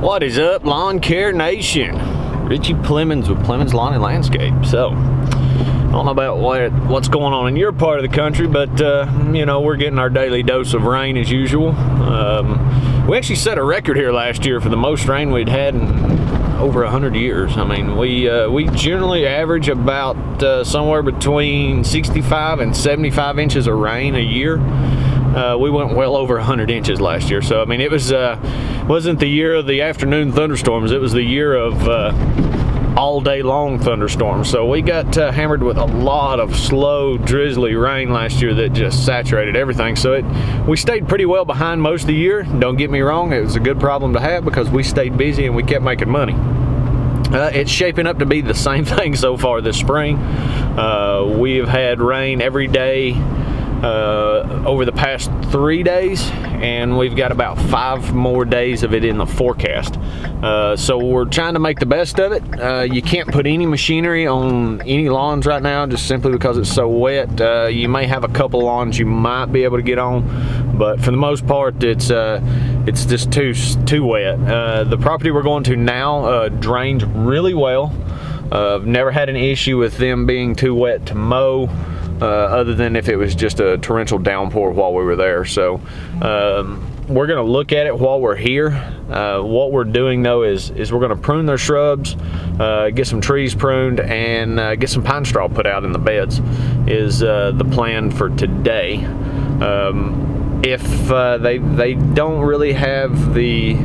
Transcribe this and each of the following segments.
What is up, Lawn Care Nation? Richie Plemons with Plemons Lawn and Landscape. So, I don't know about what's going on in your part of the country, but you know, we're getting our daily dose of rain as usual. We actually set a record here last year for the most rain we'd had in over 100 years. I mean, we generally average about somewhere between 65 and 75 inches of rain a year. We went well over 100 inches last year, so I mean, it wasn't the year of the afternoon thunderstorms. It was the year of all day long thunderstorms. So we got hammered with a lot of slow, drizzly rain last year that just saturated everything. So we stayed pretty well behind most of the year. Don't get me wrong, it was a good problem to have because we stayed busy and we kept making money. It's shaping up to be the same thing so far this spring. We have had rain every day over the past 3 days, and we've got about 5 more days of it in the forecast. So we're trying to make the best of it. You can't put any machinery on any lawns right now just simply because it's so wet. You may have a couple lawns you might be able to get on, but for the most part it's just too wet. The property we're going to now drains really well. I've never had an issue with them being too wet to mow, other than if it was just a torrential downpour while we were there. So we're going to look at it while we're here. What we're doing though is we're going to prune their shrubs, get some trees pruned, and get some pine straw put out in the beds is the plan for today. If they don't really have the,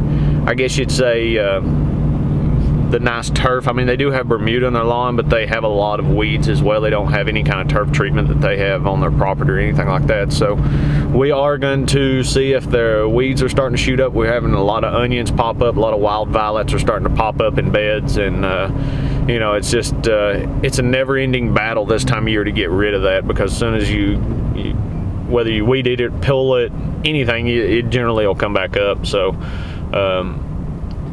I guess you'd say, the nice turf. I mean, they do have Bermuda on their lawn, but they have a lot of weeds as well. They don't have any kind of turf treatment that they have on their property or anything like that. So we are going to see if their weeds are starting to shoot up. We're having a lot of onions pop up, a lot of wild violets are starting to pop up in beds, and you know, it's just it's a never-ending battle this time of year to get rid of that, because as soon as you whether you weed eat it, pull it, anything, it generally will come back up. So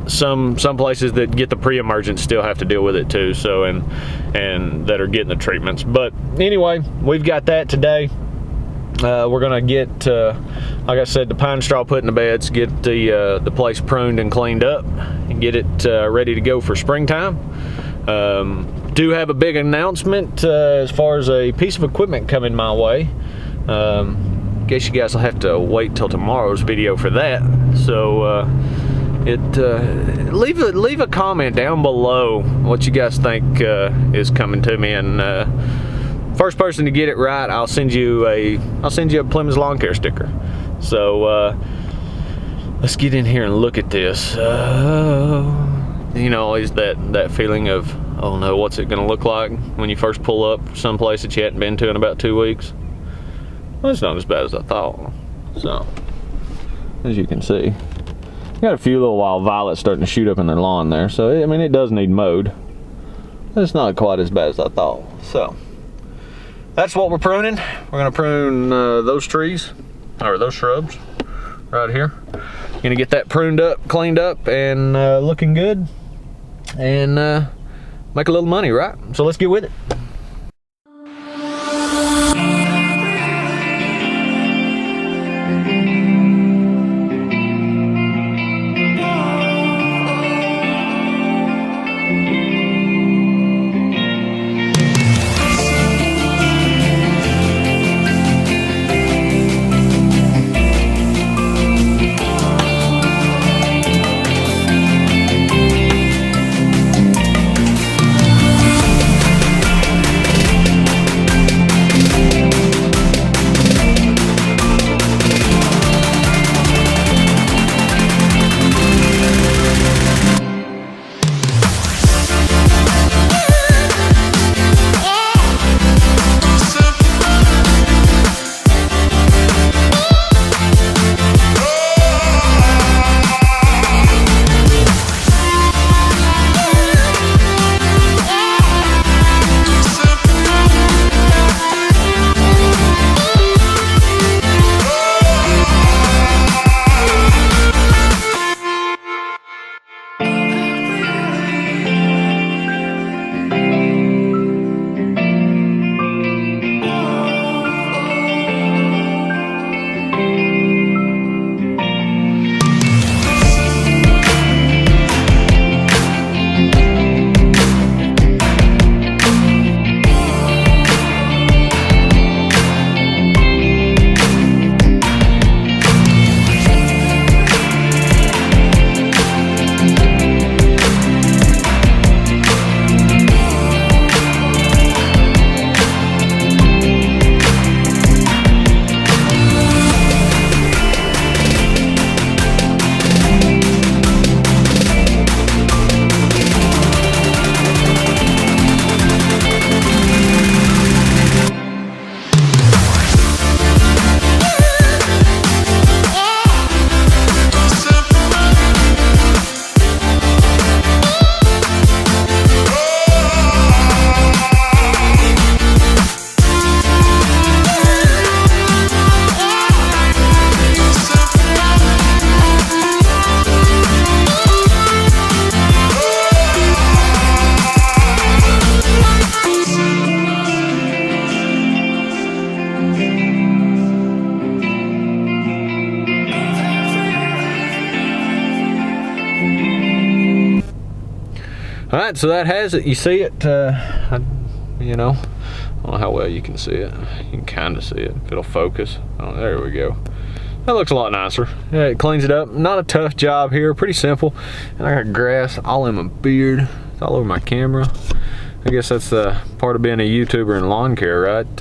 some places that get the pre-emergence still have to deal with it too, so and that are getting the treatments. But anyway, we've got that today. We're gonna get like I said, the pine straw put in the beds, get the place pruned and cleaned up, and get it ready to go for springtime. Do have a big announcement as far as a piece of equipment coming my way. Guess you guys will have to wait till tomorrow's video for that. So leave a comment down below what you guys think is coming to me, and first person to get it right, I'll send you a Plemons lawn care sticker. So let's get in here and look at this. You know, always that feeling of, oh no, what's it gonna look like when you first pull up someplace that you hadn't been to in about 2 weeks. Well, it's not as bad as I thought. So as you can see, got a few little wild violets starting to shoot up in their lawn there. So, I mean, it does need mowed. It's not quite as bad as I thought. So, that's what we're pruning. We're going to prune those trees, or those shrubs, right here. Going to get that pruned up, cleaned up, and looking good. And make a little money, right? So, let's get with it. All right, so that has it. You see it, you know, I don't know how well you can see it. You can kind of see it if it'll focus. Oh, there we go. That looks a lot nicer. Yeah, it cleans it up. Not a tough job here, pretty simple. And I got grass all in my beard. It's all over my camera. I guess that's part of being a YouTuber in lawn care, right?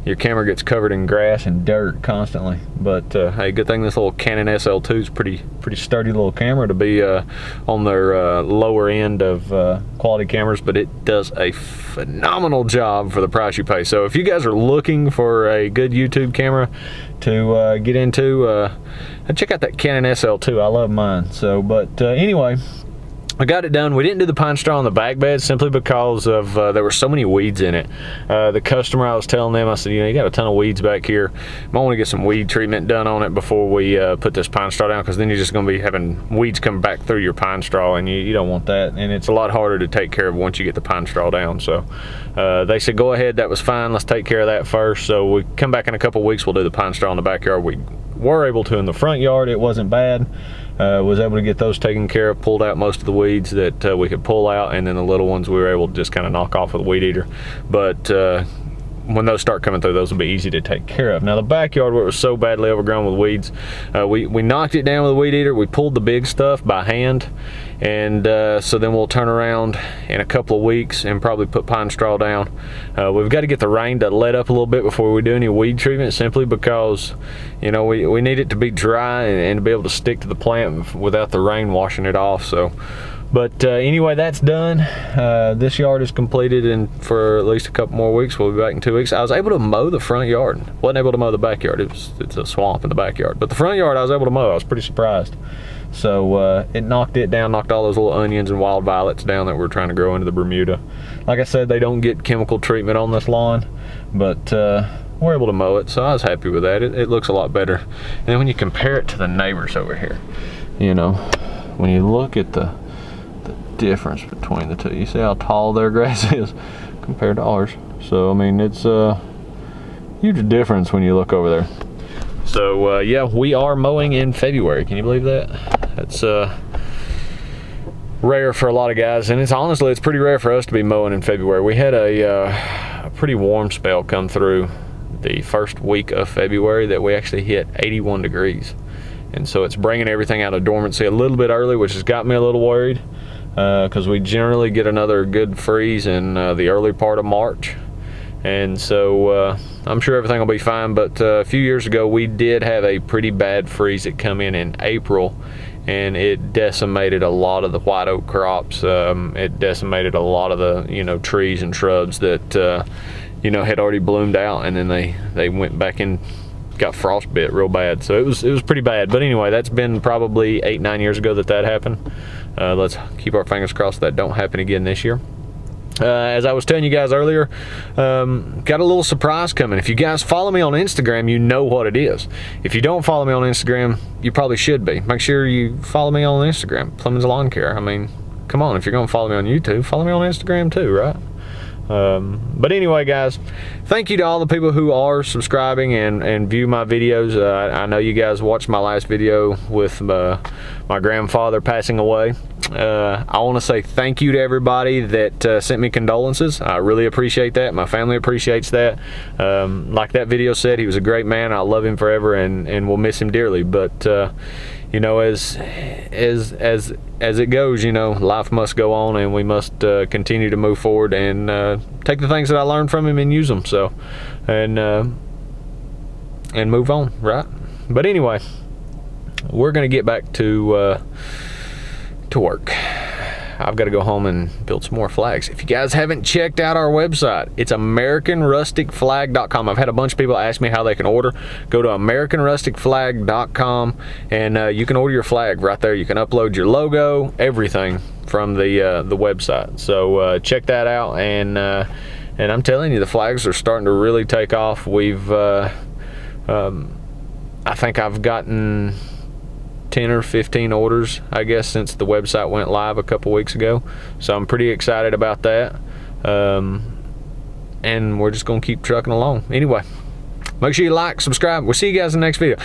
Your camera gets covered in grass and dirt constantly. But hey, good thing this little Canon SL2 is pretty sturdy little camera to be on their lower end of quality cameras, but it does a phenomenal job for the price you pay. So if you guys are looking for a good YouTube camera to get into, check out that Canon SL2. I love mine. So, but anyway, I got it done. We didn't do the pine straw on the back bed simply because of there were so many weeds in it. The customer, I was telling them, I said, you know, you got a ton of weeds back here. Might want to get some weed treatment done on it before we put this pine straw down, because then you're just going to be having weeds come back through your pine straw, and you don't want that. And it's a lot harder to take care of once you get the pine straw down. So they said, go ahead, that was fine. Let's take care of that first. So we come back in a couple weeks, we'll do the pine straw in the backyard. We were able to in the front yard. It wasn't bad. Was able to get those taken care of, pulled out most of the weeds that we could pull out, and then the little ones we were able to just kind of knock off with a weed eater. But when those start coming through, those will be easy to take care of. Now the backyard, where it was so badly overgrown with weeds, we knocked it down with a weed eater. We pulled the big stuff by hand, and so then we'll turn around in a couple of weeks and probably put pine straw down. We've got to get the rain to let up a little bit before we do any weed treatment, simply because, you know, we need it to be dry and to be able to stick to the plant without the rain washing it off. So, but anyway, that's done. This yard is completed, and for at least a couple more weeks. We'll be back in 2 weeks. I was able to mow the front yard. Wasn't able to mow the backyard. It's a swamp in the backyard. But the front yard I was able to mow. I was pretty surprised. So it knocked it down, knocked all those little onions and wild violets down that we're trying to grow into the Bermuda. Like I said, they don't get chemical treatment on this lawn, but we're able to mow it, so I was happy with that. It looks a lot better. And then when you compare it to the neighbors over here, you know, when you look at the difference between the two, you see how tall their grass is compared to ours. So I mean, it's a huge difference when you look over there. So yeah, we are mowing in February. Can you believe that? That's rare for a lot of guys, and it's honestly, it's pretty rare for us to be mowing in February. We had a pretty warm spell come through the first week of February that we actually hit 81 degrees. And so it's bringing everything out of dormancy a little bit early, which has got me a little worried, because we generally get another good freeze in the early part of March. And so I'm sure everything will be fine, but a few years ago we did have a pretty bad freeze that come in April, and it decimated a lot of the white oak crops. It decimated a lot of the, you know, trees and shrubs that you know, had already bloomed out, and then they went back in, got frostbit real bad. So it was pretty bad. But anyway, that's been probably 8-9 years ago that happened. Let's keep our fingers crossed that don't happen again this year. As I was telling you guys earlier, got a little surprise coming. If you guys follow me on Instagram, you know what it is. If you don't follow me on Instagram, you probably should be. Make sure you follow me on Instagram, Plemons Lawncare. I mean, come on, if you're gonna follow me on YouTube, follow me on Instagram too, right? But anyway, guys, thank you to all the people who are subscribing and view my videos. I know you guys watched my last video with my grandfather passing away. I want to say thank you to everybody that sent me condolences. I really appreciate that. My family appreciates that. Like that video said, he was a great man. I love him forever, and we'll miss him dearly. But you know, as it goes, you know, life must go on, and we must continue to move forward and take the things that I learned from him and use them. So, and move on, right? But anyway, we're gonna get back to work. I've got to go home and build some more flags. If you guys haven't checked out our website, it's AmericanRusticFlag.com. I've had a bunch of people ask me how they can order. Go to AmericanRusticFlag.com, and you can order your flag right there. You can upload your logo, everything from the website. So check that out, and I'm telling you, the flags are starting to really take off. We've I think I've gotten 10 or 15 orders, I guess, since the website went live a couple weeks ago. So I'm pretty excited about that. And we're just gonna keep trucking along. Anyway, make sure you like, subscribe. We'll see you guys in the next video.